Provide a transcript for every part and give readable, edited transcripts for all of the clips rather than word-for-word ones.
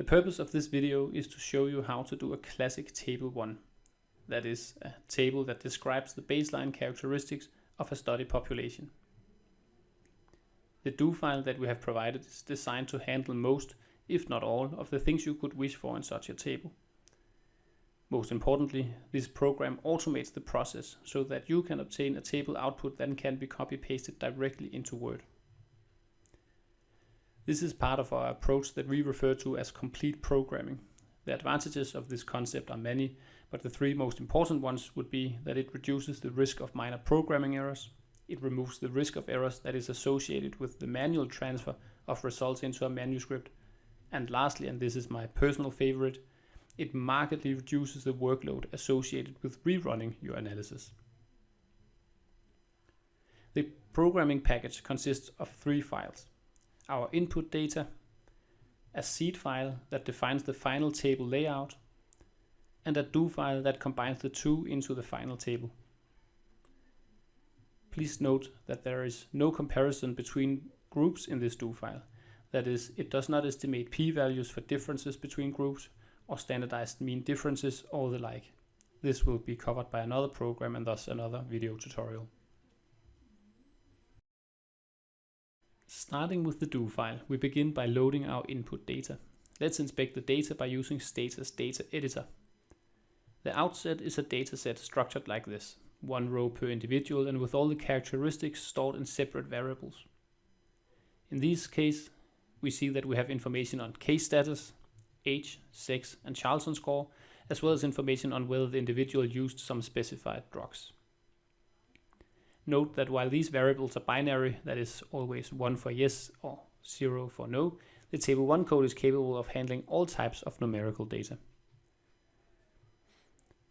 The purpose of this video is to show you how to do a classic table 1. That is, a table that describes the baseline characteristics of a study population. The do file that we have provided is designed to handle most, if not all, of the things you could wish for in such a table. Most importantly, this program automates the process so that you can obtain a table output that can be copy-pasted directly into Word. This is part of our approach that we refer to as complete programming. The advantages of this concept are many, but the three most important ones would be that it reduces the risk of minor programming errors, it removes the risk of errors that is associated with the manual transfer of results into a manuscript, and lastly, and this is my personal favorite, it markedly reduces the workload associated with rerunning your analysis. The programming package consists of 3 files. Our input data, a seed file that defines the final table layout, and a do file that combines the two into the final table. Please note that there is no comparison between groups in this do file. That is, it does not estimate p-values for differences between groups, or standardized mean differences, or the like. This will be covered by another program and thus another video tutorial. Starting with the do file, we begin by loading our input data. Let's inspect the data by using Stata's data editor. The outset is a dataset structured like this, 1 row per individual and with all the characteristics stored in separate variables. In this case, we see that we have information on case status, age, sex, and Charlson score, as well as information on whether the individual used some specified drugs. Note that while these variables are binary, that is always 1 for yes or 0 for no, the table 1 code is capable of handling all types of numerical data.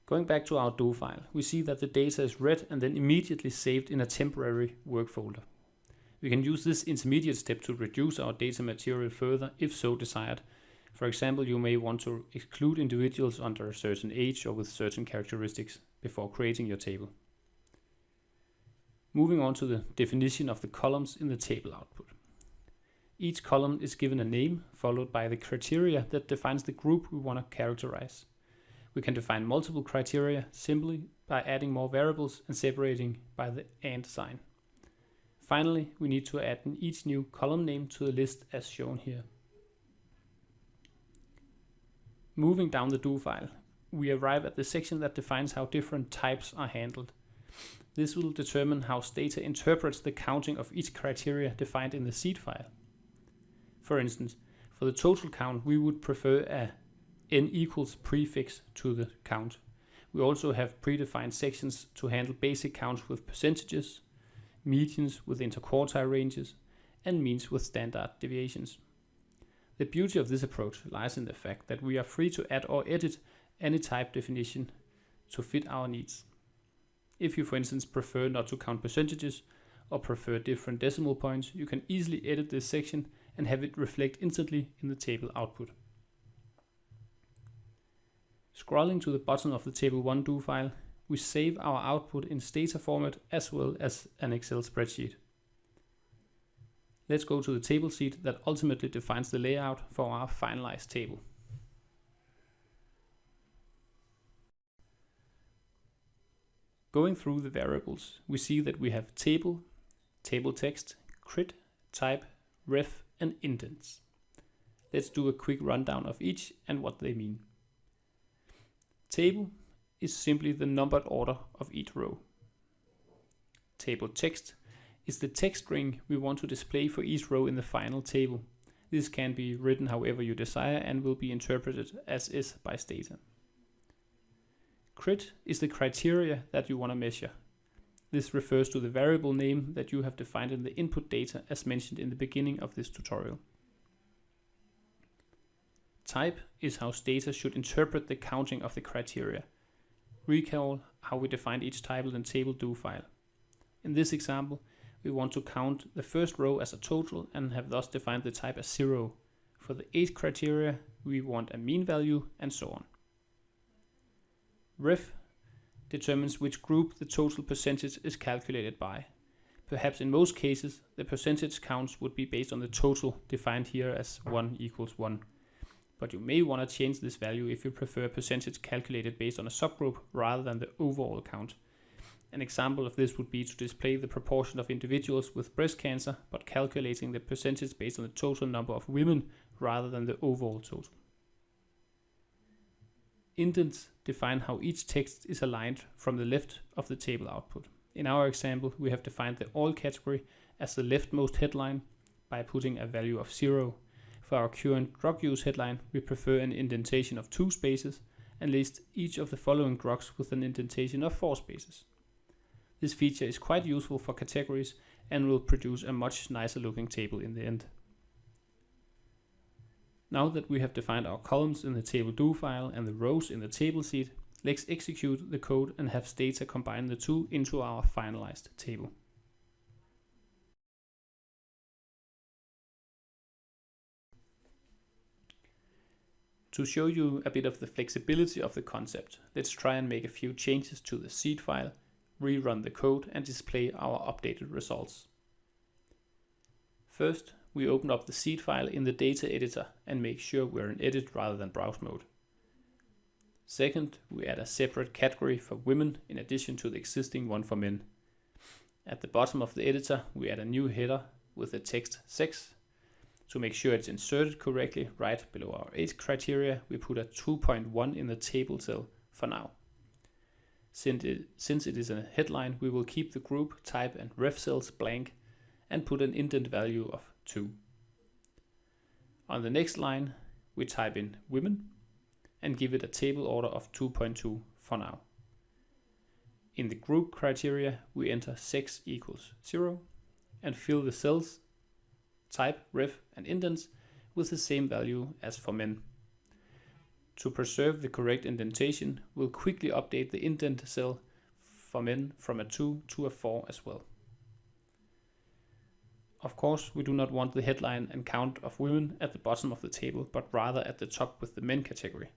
Going back to our do file, we see that the data is read and then immediately saved in a temporary work folder. We can use this intermediate step to reduce our data material further if so desired. For example, you may want to exclude individuals under a certain age or with certain characteristics before creating your table. Moving on to the definition of the columns in the table output. Each column is given a name followed by the criteria that defines the group we want to characterize. We can define multiple criteria simply by adding more variables and separating by the AND sign. Finally, we need to add each new column name to the list as shown here. Moving down the do file, we arrive at the section that defines how different types are handled. This will determine how Stata interprets the counting of each criteria defined in the seed file. For instance, for the total count, we would prefer a n equals prefix to the count. We also have predefined sections to handle basic counts with percentages, medians with interquartile ranges, and means with standard deviations. The beauty of this approach lies in the fact that we are free to add or edit any type definition to fit our needs. If you, for instance, prefer not to count percentages or prefer different decimal points, you can easily edit this section and have it reflect instantly in the table output. Scrolling to the bottom of the table 1 do file, we save our output in Stata format as well as an Excel spreadsheet. Let's go to the table sheet that ultimately defines the layout for our finalized table. Going through the variables, we see that we have table, table text, crit, type, ref, and indents. Let's do a quick rundown of each and what they mean. Table is simply the numbered order of each row. Table text is the text string we want to display for each row in the final table. This can be written however you desire and will be interpreted as is by Stata. Crit is the criteria that you want to measure. This refers to the variable name that you have defined in the input data as mentioned in the beginning of this tutorial. Type is how Stata should interpret the counting of the criteria. Recall how we defined each type in the table do file. In this example, we want to count the first row as a total and have thus defined the type as 0. For the age criteria, we want a mean value and so on. Ref determines which group the total percentage is calculated by. Perhaps in most cases, the percentage counts would be based on the total defined here as 1 equals 1. but you may want to change this value if you prefer percentage calculated based on a subgroup rather than the overall count. An example of this would be to display the proportion of individuals with breast cancer, but calculating the percentage based on the total number of women rather than the overall total. Indents define how each text is aligned from the left of the table output. In our example, we have defined the all category as the leftmost headline by putting a value of 0. For our current drug use headline, we prefer an indentation of 2 spaces and list each of the following drugs with an indentation of 4 spaces. This feature is quite useful for categories and will produce a much nicer looking table in the end. Now that we have defined our columns in the table do file and the rows in the table seed, let's execute the code and have Stata combine the two into our finalized table. To show you a bit of the flexibility of the concept, let's try and make a few changes to the seed file, rerun the code and display our updated results. First, we open up the seed file in the data editor and make sure we're in edit rather than browse mode. Second, we add a separate category for women in addition to the existing one for men. At the bottom of the editor, we add a new header with the text sex. To make sure it's inserted correctly, right below our age criteria, we put a 2.1 in the table cell for now. Since it is a headline, we will keep the group, type and ref cells blank and put an indent value of 2. On the next line, we type in women and give it a table order of 2.2 for now. In the group criteria, we enter sex equals 0 and fill the cells, type, ref and indents with the same value as for men. To preserve the correct indentation, we'll quickly update the indent cell for men from a 2 to a 4 as well. Of course, we do not want the headline and count of women at the bottom of the table, but rather at the top with the men category.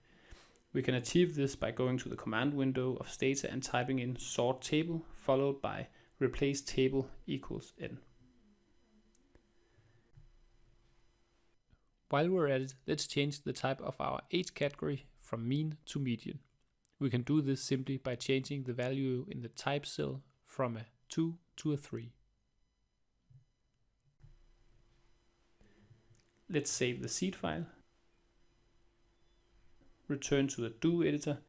We can achieve this by going to the command window of Stata and typing in sort table followed by replace table equals n. While we're at it, let's change the type of our age category from mean to median. We can do this simply by changing the value in the type cell from a 2 to a 3. Let's save the seed file, return to the do editor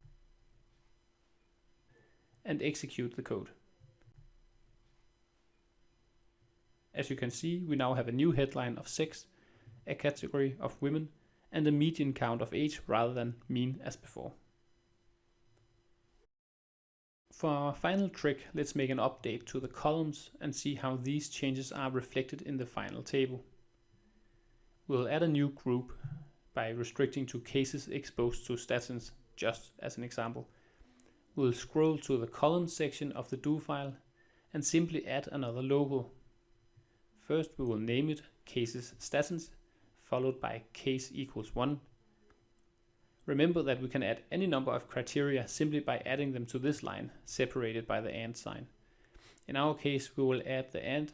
and execute the code. As you can see, we now have a new headline of sex, a category of women, and a median count of age rather than mean as before. For our final trick, let's make an update to the columns and see how these changes are reflected in the final table. We'll add a new group by restricting to cases exposed to statins, just as an example. We'll scroll to the column section of the do file and simply add another logo. First we will name it cases statins, followed by case equals 1. Remember that we can add any number of criteria simply by adding them to this line, separated by the and sign. In our case, we will add the and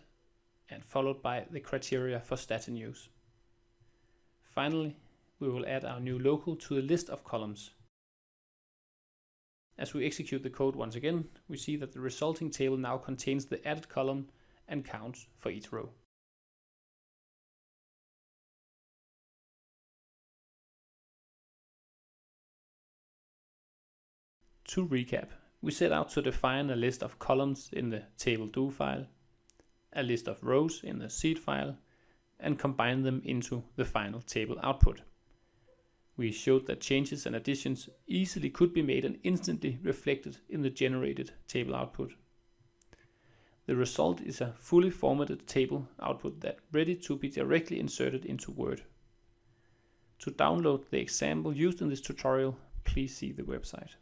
followed by the criteria for statin use. Finally, we will add our new local to the list of columns. As we execute the code once again, we see that the resulting table now contains the added column and counts for each row. To recap, we set out to define a list of columns in the table do file, a list of rows in the seed file, and combine them into the final table output. We showed that changes and additions easily could be made and instantly reflected in the generated table output. The result is a fully formatted table output that's ready to be directly inserted into Word. To download the example used in this tutorial, please see the website.